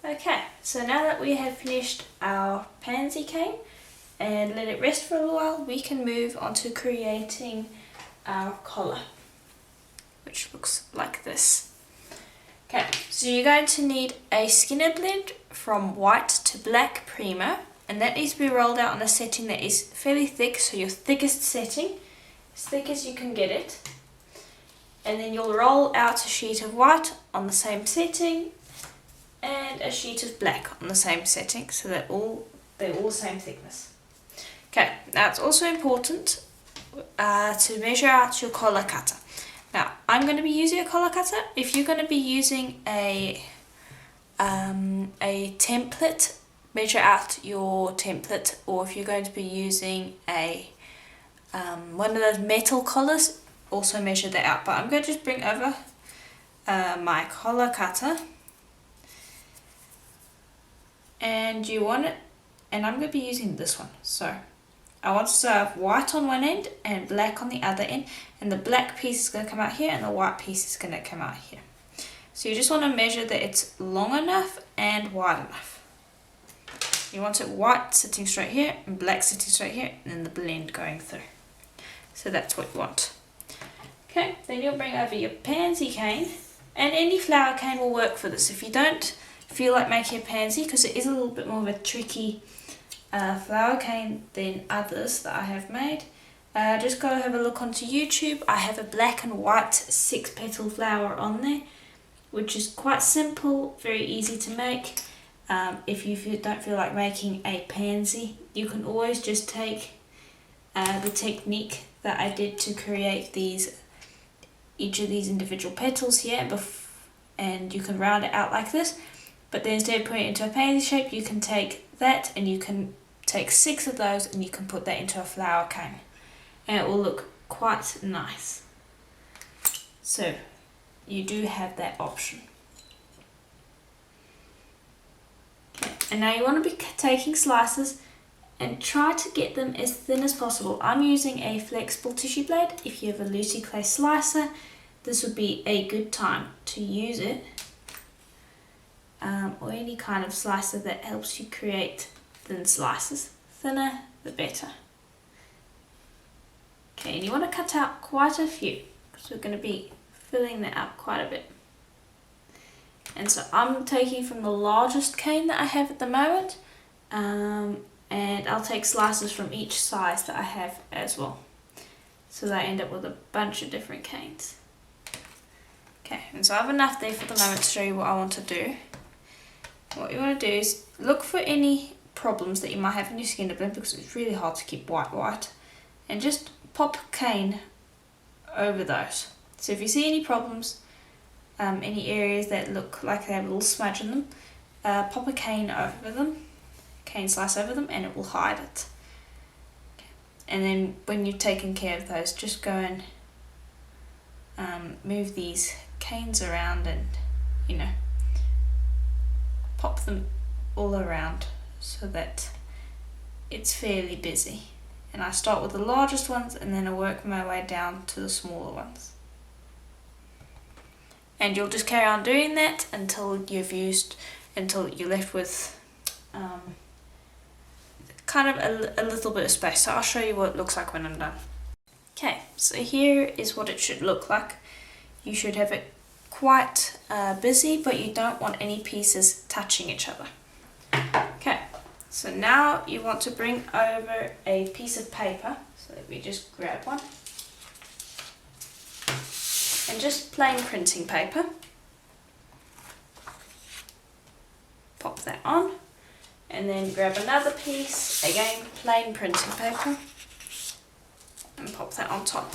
Okay, so now that we have finished our pansy cane and let it rest for a little while, we can move on to creating our collar, which looks like this. Okay, so you're going to need a Skinner blend from white to black primer, and that needs to be rolled out on a setting that is fairly thick, so your thickest setting, as thick as you can get it. And then you'll roll out a sheet of white on the same setting and a sheet of black on the same setting, so that they're all the same thickness. Okay, now it's also important to measure out your collar cutter. Now I'm going to be using a collar cutter. If you're going to be using a template, measure out your template, or if you're going to be using a one of those metal collars, also measure that out. But I'm going to just bring over my collar cutter, and you want it, and I'm going to be using this one. So I want to have white on one end and black on the other end, and the black piece is going to come out here and the white piece is going to come out here. So you just want to measure that it's long enough and wide enough. You want it white sitting straight here and black sitting straight here, and then the blend going through. So that's what you want. Okay, then you'll bring over your pansy cane, and any flower cane will work for this. If you don't feel like making a pansy, because it is a little bit more of a tricky flower cane than others that I have made, just go have a look onto YouTube. I have a black and white 6-petal flower on there, which is quite simple, very easy to make. If you don't feel like making a pansy, you can always just take the technique that I did to create each of these individual petals here, and you can round it out like this. But then instead of putting it into a pansy shape, you can take that and you can take 6 of those and you can put that into a flower cane, and it will look quite nice. So you do have that option. Okay. And now you want to be taking slices and try to get them as thin as possible. I'm using a flexible tissue blade. If you have a loosey clay slicer, this would be a good time to use it. Or any kind of slicer that helps you create thin slices. Thinner, the better. Okay, and you want to cut out quite a few, because we're going to be filling that up quite a bit. And so I'm taking from the largest cane that I have at the moment, and I'll take slices from each size that I have as well, so that I end up with a bunch of different canes. Okay, and so I have enough there for the moment to show you what I want to do. What you want to do is look for any problems that you might have in your Skinner blend, because it's really hard to keep white, and just pop a cane over those. So if you see any problems, any areas that look like they have a little smudge in them, pop a cane over them, cane slice over them, and it will hide it. Okay. And then when you've taken care of those, just go and move these canes around, and pop them all around so that it's fairly busy. And I start with the largest ones, and then I work my way down to the smaller ones. And you'll just carry on doing that until you're left with kind of a little bit of space. So I'll show you what it looks like when I'm done. Okay, so here is what it should look like. You should have it quite busy, but you don't want any pieces touching each other. Okay, so now you want to bring over a piece of paper. So let me just grab one. And just plain printing paper. Pop that on, and then grab another piece, again plain printing paper, and pop that on top.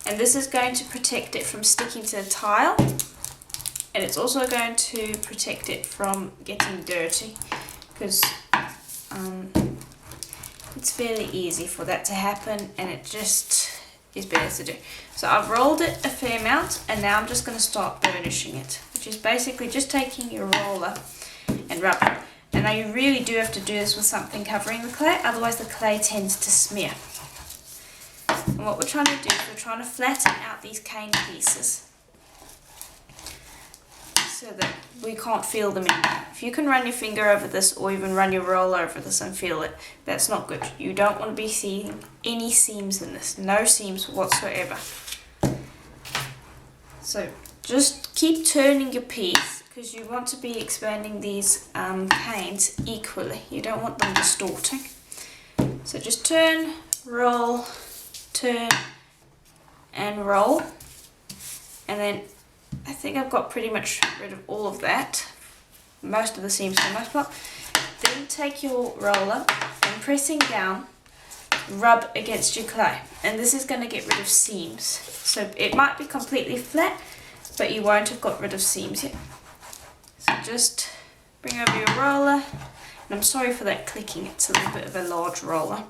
And this is going to protect it from sticking to the tile, and it's also going to protect it from getting dirty, because it's fairly easy for that to happen, and it just is better to do. So I've rolled it a fair amount, and now I'm just going to start burnishing it, which is basically just taking your roller and rubbing. And now you really do have to do this with something covering the clay, otherwise the clay tends to smear. And what we're trying to do is we're trying to flatten out these cane pieces. So so that we can't feel them anymore. If you can run your finger over this or even run your roller over this and feel it, that's not good. You don't want to be seeing any seams in this, no seams whatsoever. So just keep turning your piece because you want to be expanding these panes equally. You don't want them distorting. So just turn, roll, turn and roll, and then I think I've got pretty much rid of all of that, most of the seams for the most part. Then take your roller and pressing down, rub against your clay, and this is going to get rid of seams. So it might be completely flat, but you won't have got rid of seams yet. So just bring over your roller, and I'm sorry for that clicking, it's a little bit of a large roller,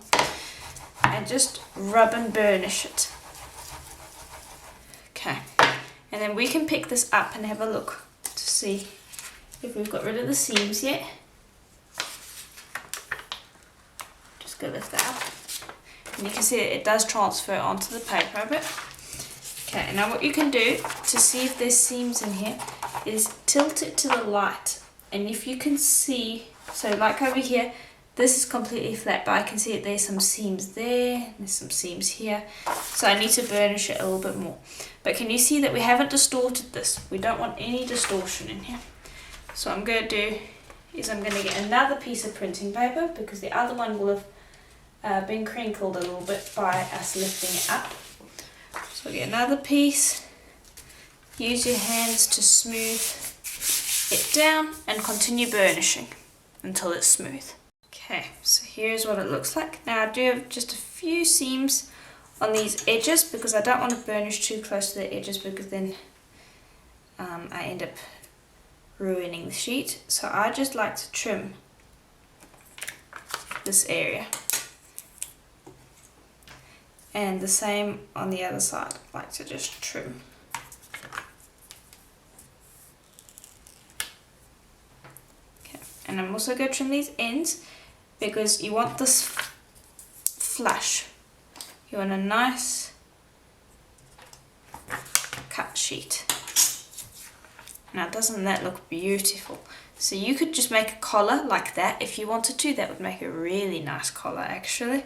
and just rub and burnish it. Okay. And then we can pick this up and have a look to see if we've got rid of the seams yet. Just go lift that up. And you can see that it does transfer onto the paper a bit. Okay, and now what you can do to see if there's seams in here is tilt it to the light. And if you can see, so like over here, this is completely flat, but I can see that there's some seams there, there's some seams here. So I need to burnish it a little bit more. But can you see that we haven't distorted this? We don't want any distortion in here. So what I'm going to do is I'm going to get another piece of printing paper because the other one will have been crinkled a little bit by us lifting it up. So get another piece, use your hands to smooth it down and continue burnishing until it's smooth. Okay, so here's what it looks like. Now I do have just a few seams on these edges because I don't want to burnish too close to the edges because then I end up ruining the sheet. So I just like to trim this area. And the same on the other side, I like to just trim. Okay, and I'm also going to trim these ends because you want this flush. You want a nice cut sheet. Now doesn't that look beautiful? So you could just make a collar like that if you wanted to. That would make a really nice collar actually.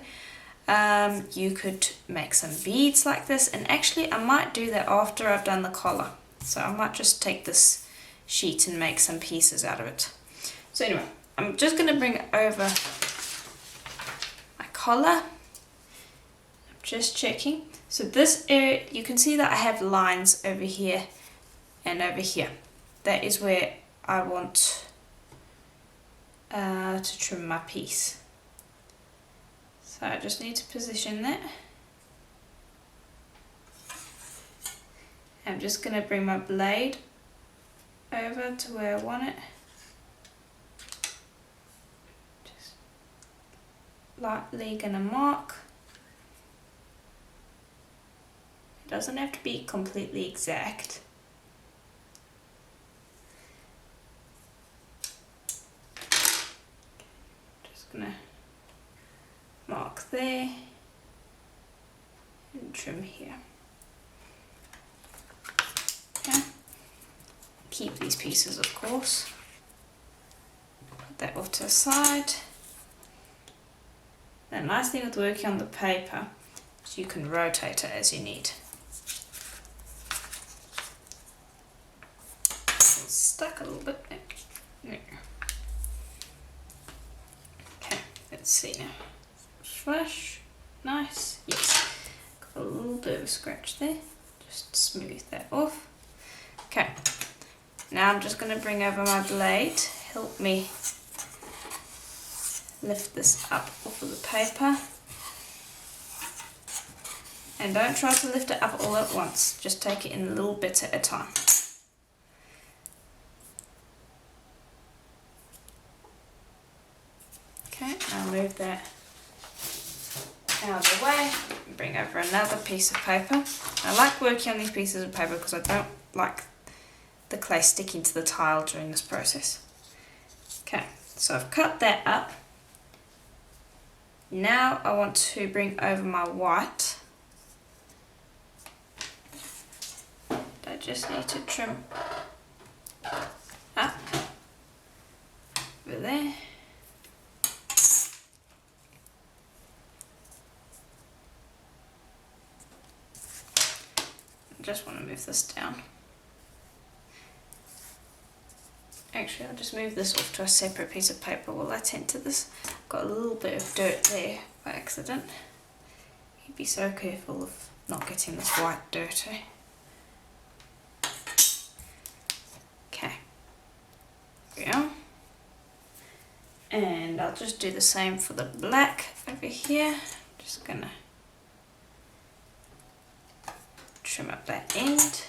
You could make some beads like this, and actually I might do that after I've done the collar. So I might just take this sheet and make some pieces out of it. So anyway, I'm just going to bring it over my collar. I'm just checking. So this area, you can see that I have lines over here and over here. That is where I want to trim my piece. So I just need to position that. I'm just going to bring my blade over to where I want it. Just lightly going to mark. It doesn't have to be completely exact. Just going to mark there and trim here. Okay. Keep these pieces, of course. Put that off to the side. The nice thing with working on the paper is you can rotate it as you need. It's stuck a little bit there. Okay, let's see now. Flush, nice, yes. Got a little bit of a scratch there. Just smooth that off. Okay, now I'm just going to bring over my blade. Help me lift this up off of the paper. And don't try to lift it up all at once. Just take it in little bits at a time. Okay, I'll move that out of the way, bring over another piece of paper. I like working on these pieces of paper because I don't like the clay sticking to the tile during this process. Okay, so I've cut that up. Now I want to bring over my white. I just need to trim over there. I just want to move this down. Actually, I'll just move this off to a separate piece of paper while I tend to this. Got a little bit of dirt there by accident. You'd be so careful of not getting this white dirty. Okay, there we go. And I'll just do the same for the black over here. Just gonna trim up that end.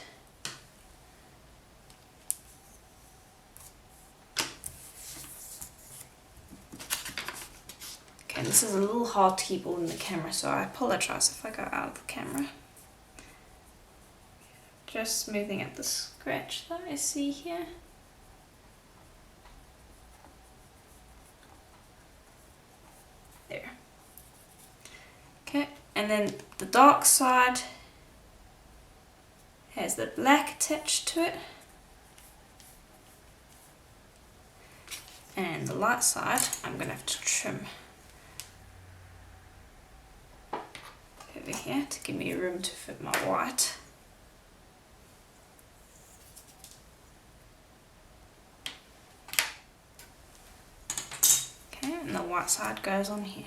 Okay, this is a little hard to keep all in the camera, so I apologise if I go out of the camera. Just smoothing out the scratch that I see here. There. Okay, and then the dark side has the black attached to it. And the light side, I'm going to have to trim over here to give me room to fit my white. Okay, and the white side goes on here.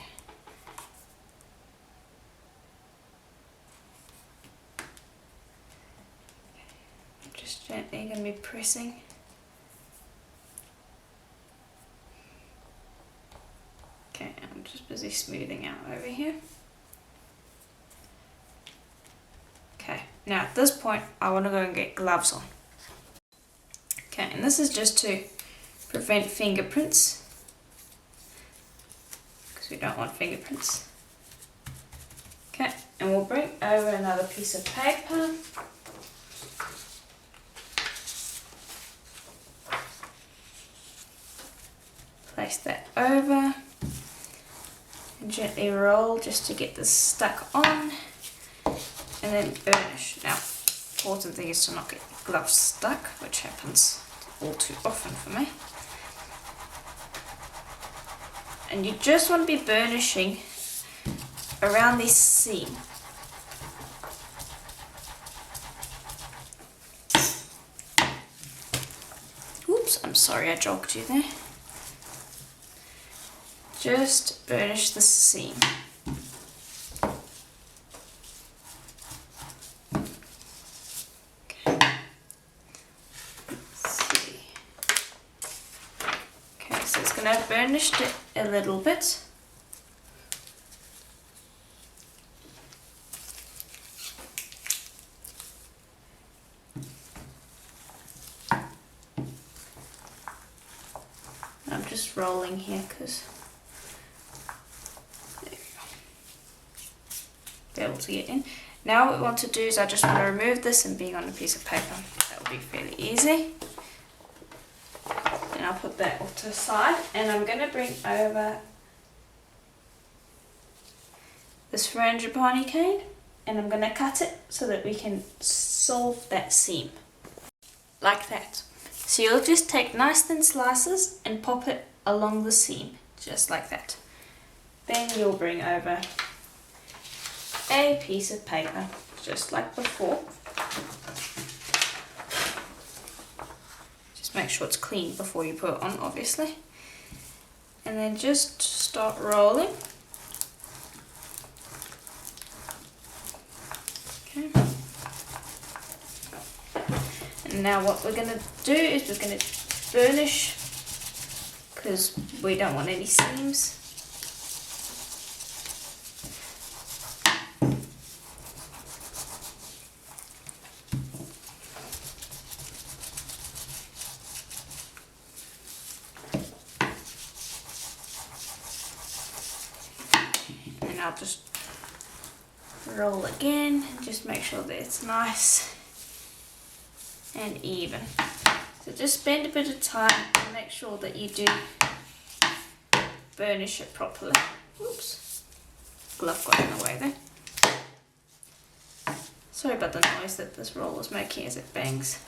Just gently going to be pressing. Okay, I'm just busy smoothing out over here. Okay, now at this point I want to go and get gloves on. Okay, and this is just to prevent fingerprints, because we don't want fingerprints. Okay, and we'll bring over another piece of paper. Place that over and gently roll just to get this stuck on, and then burnish. Now, important thing is to not get gloves stuck, which happens all too often for me. And you just want to be burnishing around this seam. Oops, I'm sorry I jogged you there. Just burnish the seam. Okay. Let's see. Okay, so it's going to have burnished it a little bit. I'm just rolling here because be able to get in. Now what we want to do is I just want to remove this and being on a piece of paper. That will be fairly easy. And I'll put that off to the side, and I'm going to bring over this frangipani cane and I'm going to cut it so that we can solve that seam. Like that. So you'll just take nice thin slices and pop it along the seam, just like that. Then you'll bring over a piece of paper, just like before. Just make sure it's clean before you put it on, obviously. And then just start rolling. Okay. And now what we're going to do is we're going to burnish, because we don't want any seams. And I'll just roll again and just make sure that it's nice and even. So just spend a bit of time and make sure that you do burnish it properly. Oops, glove got in the way there. Sorry about the noise that this roll is making as it bangs.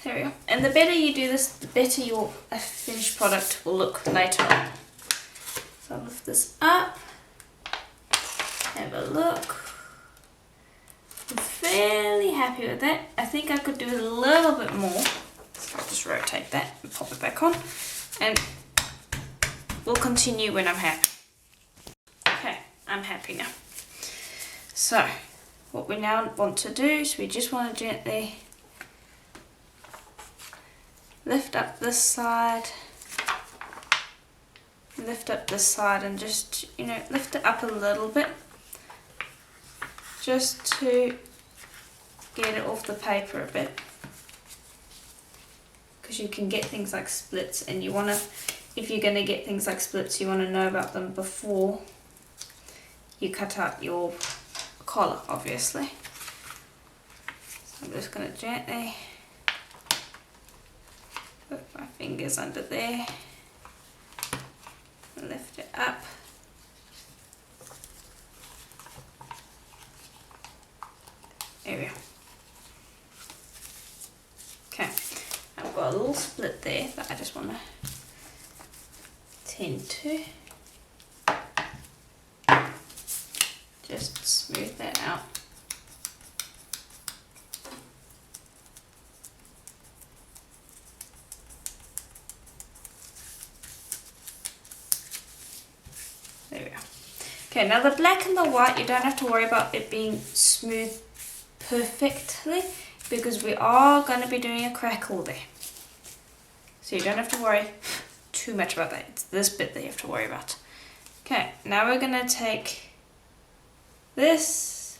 There we go. And the better you do this, the better your finished product will look later on. So I'll lift this up, have a look. I'm fairly happy with that. I think I could do a little bit more. So I'll just rotate that and pop it back on. And we'll continue when I'm happy. Okay, I'm happy now. So, what we now want to do is we just want to gently lift up this side, lift up this side, and just, you know, lift it up a little bit just to get it off the paper a bit, because you can get things like splits, and you want to, if you're going to get things like splits, you want to know about them before you cut out your collar, obviously. So I'm just going to gently put my fingers under there, lift it up. There we go. Okay, I've got a little split there that I just want to tend to. Just smooth that out. There we go. Okay, now the black and the white, you don't have to worry about it being smooth perfectly, because we are going to be doing a crackle there. So you don't have to worry too much about that. It's this bit that you have to worry about. Okay, now we're going to take this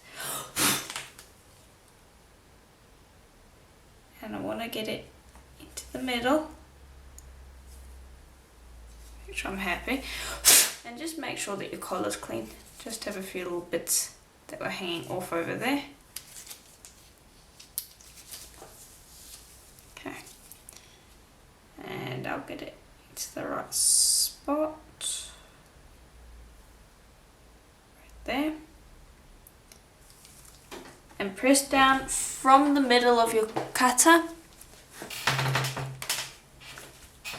and I want to get it into the middle, which I'm happy, and just make sure that your collar's clean. Just have a few little bits that were hanging off over there. Okay, and I'll get it into the right spot right there. And press down from the middle of your cutter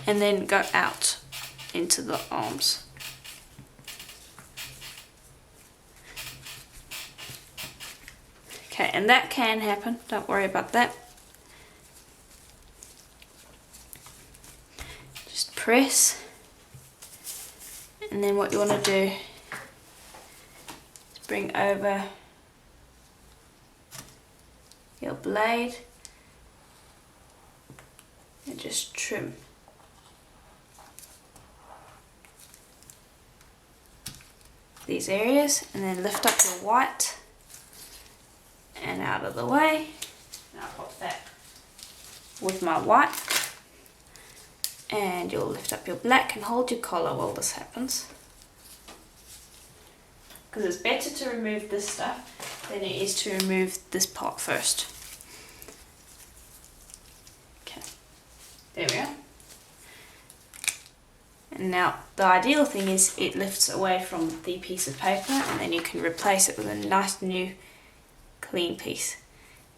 and then go out into the arms. Okay, and that can happen, don't worry about that. Just press, and then what you want to do is bring over your blade and just trim. These areas, and then lift up your white and out of the way. And I'll pop that with my white, and you'll lift up your black and hold your collar while this happens, because it's better to remove this stuff than it is to remove this part first. Okay, there we are. And now the ideal thing is it lifts away from the piece of paper, and then you can replace it with a nice new clean piece.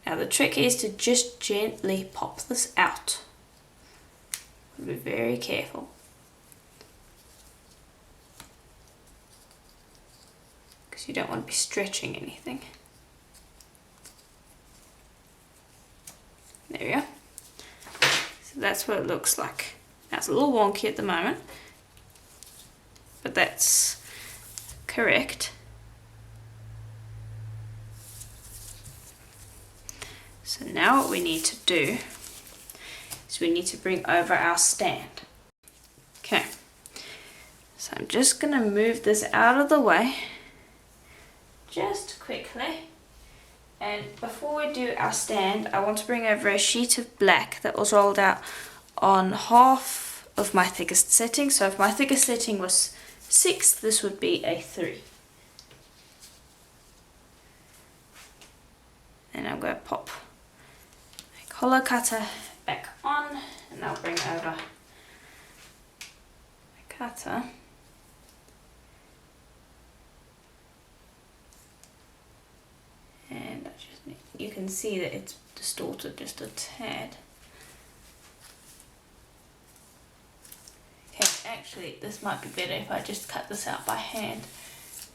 Now the trick is to just gently pop this out. Be very careful, because you don't want to be stretching anything. There we go. So that's what it looks like. Now it's a little wonky at the moment, but that's correct. So now what we need to do is we need to bring over our stand. Okay, so I'm just going to move this out of the way just quickly. And before we do our stand, I want to bring over a sheet of black that was rolled out on half of my thickest setting. So if my thickest setting was 6, this would be a 3. And I'm going to pop my collar cutter back on, and I'll bring over my cutter. And I just need, you can see that it's distorted just a tad. Actually, this might be better if I just cut this out by hand,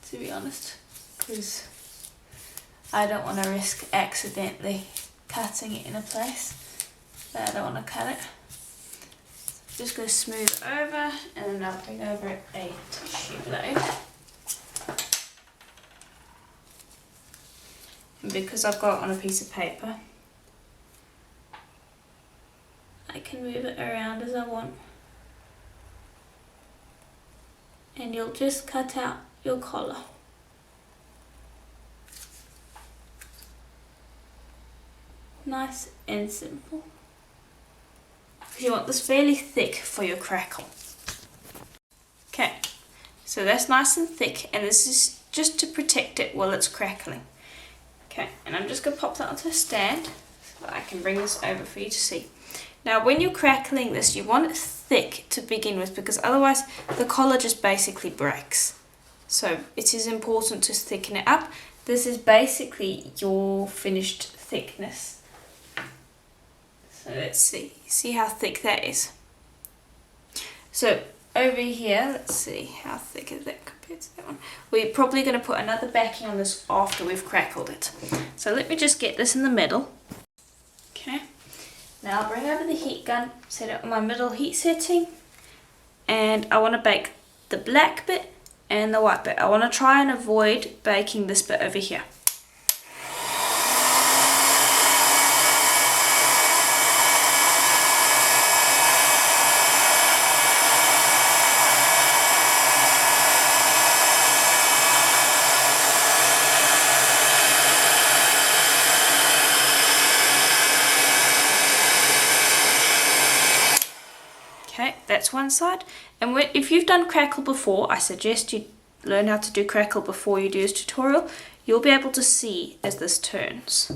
to be honest, because I don't want to risk accidentally cutting it in a place that I don't want to cut it. So just going to smooth it over, and then I'll bring over a tissue blade. And because I've got it on a piece of paper, I can move it around as I want. And you'll just cut out your collar. Nice and simple. Because you want this fairly thick for your crackle. Okay, so that's nice and thick, and this is just to protect it while it's crackling. Okay, and I'm just going to pop that onto a stand so that I can bring this over for you to see. Now when you're crackling this, you want it thick to begin with, because otherwise the collar just basically breaks. So it is important to thicken it up. This is basically your finished thickness. So let's see how thick that is. So over here, let's see how thick is that compared to that one. We're probably going to put another backing on this after we've crackled it. So let me just get this in the middle. Okay. Now I'll bring over the heat gun, set it on my middle heat setting, and I want to bake the black bit and the white bit. I want to try and avoid baking this bit over here. Okay, that's one side. And if you've done crackle before, I suggest you learn how to do crackle before you do this tutorial. You'll be able to see as this turns.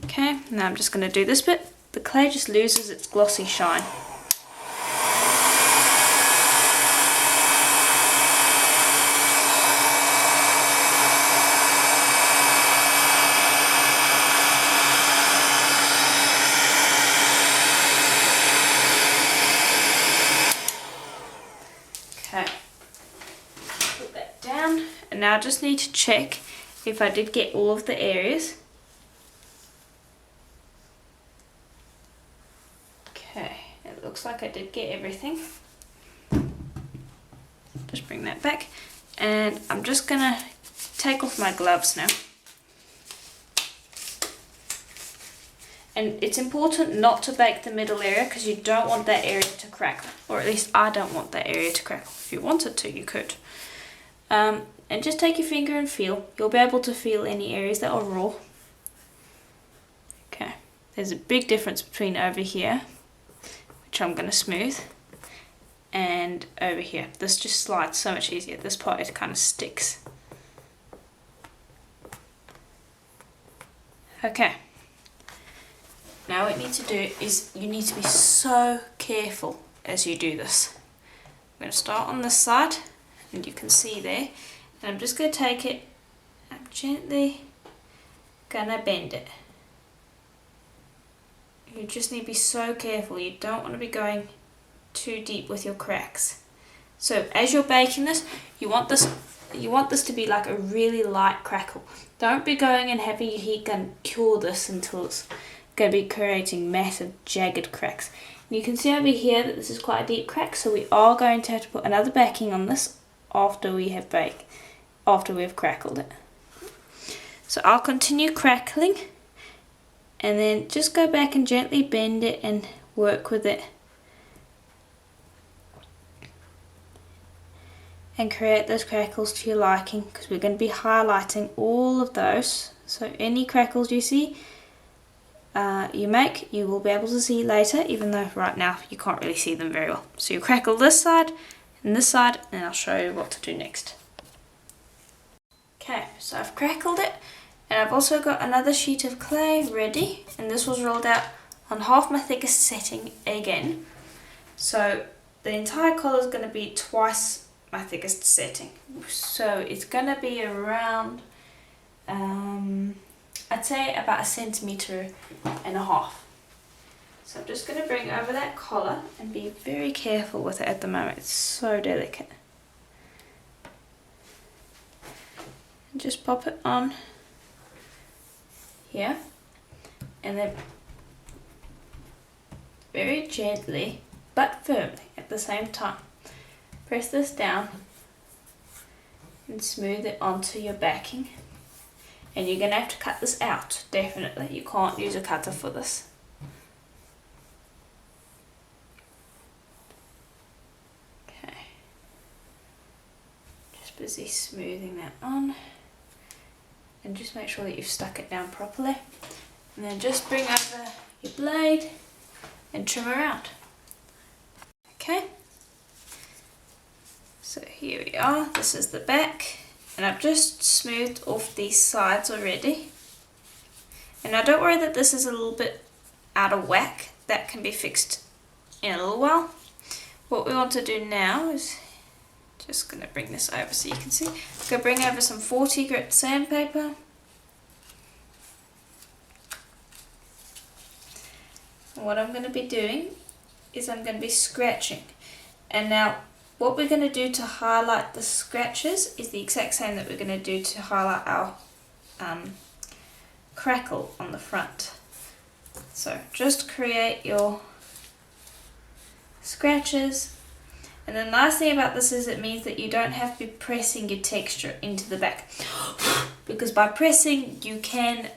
Okay, now I'm just going to do this bit. The clay just loses its glossy shine. Okay, put that down, and now I just need to check if I did get all of the areas. Okay, it looks like I did get everything. Just bring that back, and I'm just gonna take off my gloves now. And it's important not to bake the middle area, because you don't want that area to crackle. Or at least I don't want that area to crackle. If you wanted to, you could. And just take your finger and feel. You'll be able to feel any areas that are raw. Okay. There's a big difference between over here, which I'm going to smooth, and over here. This just slides so much easier. This part, it kind of sticks. Okay. Now what you need to do is you need to be so careful as you do this. I'm going to start on this side, and you can see there, and I'm just going to take it, I'm gently going to bend it. You just need to be so careful. You don't want to be going too deep with your cracks. So as you're baking this, you want this to be like a really light crackle. Don't be going and having your heat gun cure this until it's going to be creating massive jagged cracks. And you can see over here that this is quite a deep crack, so we are going to have to put another backing on this after we've crackled it. So I'll continue crackling, and then just go back and gently bend it and work with it and create those crackles to your liking, because we're going to be highlighting all of those. So any crackles you see you will be able to see later, even though right now you can't really see them very well. So you crackle this side and this side, and I'll show you what to do next. Okay, so I've crackled it, and I've also got another sheet of clay ready, and this was rolled out on half my thickest setting again. So the entire collar is going to be twice my thickest setting. So it's going to be around I'd say about 1.5 centimeters. So I'm just going to bring over that collar and be very careful with it at the moment. It's so delicate. And just pop it on here, and then very gently but firmly at the same time press this down and smooth it onto your backing. And you're going to have to cut this out, definitely. You can't use a cutter for this. Okay. Just busy smoothing that on. And just make sure that you've stuck it down properly. And then just bring over your blade and trim around. Okay. So here we are. This is the back. And I've just smoothed off these sides already. And now don't worry that this is a little bit out of whack. That can be fixed in a little while. What we want to do now is, just going to bring this over so you can see. I'm going to bring over some 40 grit sandpaper. And what I'm going to be doing is I'm going to be scratching. And now what we're going to do to highlight the scratches is the exact same that we're going to do to highlight our crackle on the front. So just create your scratches. And the nice thing about this is it means that you don't have to be pressing your texture into the back, because by pressing you can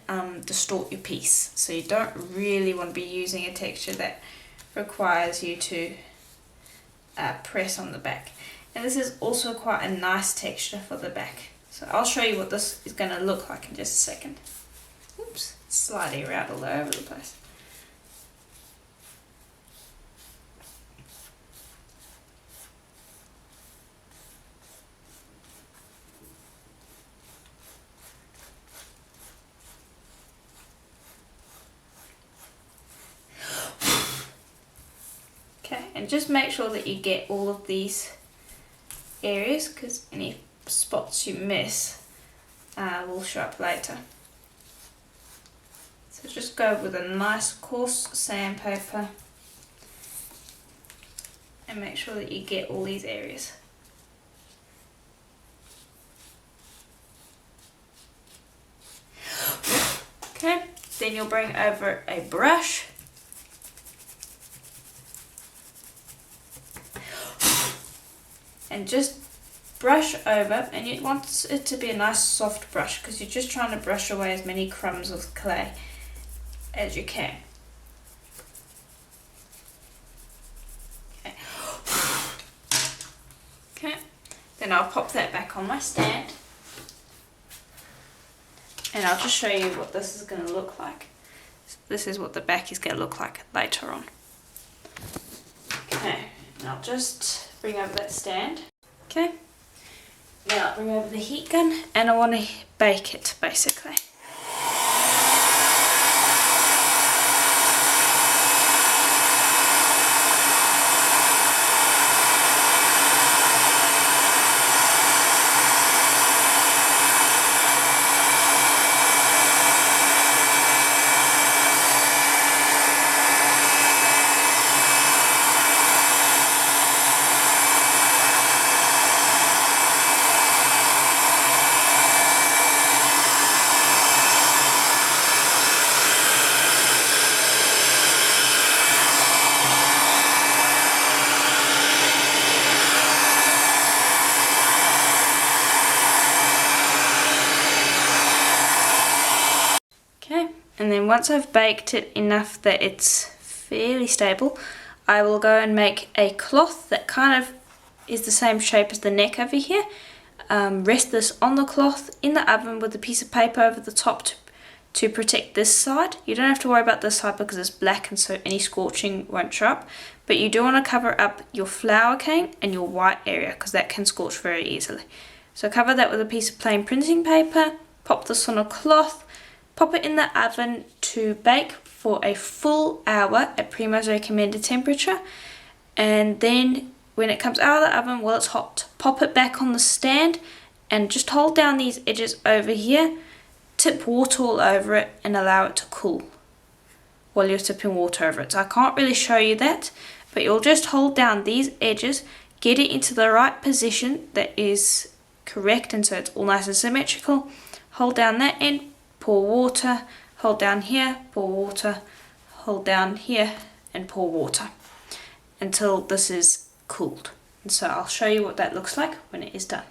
distort your piece. So you don't really want to be using a texture that requires you to press on the back. And this is also quite a nice texture for the back. So I'll show you what this is going to look like in just a second. Oops, it's sliding around all over the place. Okay, and just make sure that you get all of these areas, because any spots you miss will show up later. So just go with a nice coarse sandpaper and make sure that you get all these areas. Okay, then you'll bring over a brush and just brush over, and you want it to be a nice soft brush because you're just trying to brush away as many crumbs of clay as you can. Okay. Okay, then I'll pop that back on my stand and I'll just show you what this is going to look like. So this is what the back is going to look like later on. Okay, and I'll just bring over that stand. Okay, now I'll bring over the heat gun and I want to bake it basically. And then once I've baked it enough that it's fairly stable, I will go and make a cloth that kind of is the same shape as the neck over here. Rest this on the cloth in the oven with a piece of paper over the top to protect this side. You don't have to worry about this side because it's black and so any scorching won't show up. But you do want to cover up your flour cane and your white area because that can scorch very easily. So cover that with a piece of plain printing paper, pop this on a cloth, pop it in the oven to bake for a full hour at Primo's recommended temperature, and then when it comes out of the oven while it's hot, pop it back on the stand and just hold down these edges over here, tip water all over it and allow it to cool. while you're tipping water over it. So I can't really show you that, but you'll just hold down these edges, get it into the right position that is correct, and so it's all nice and symmetrical. Hold down that end, pour water, hold down here, pour water, hold down here and pour water until this is cooled. And so I'll show you what that looks like when it is done.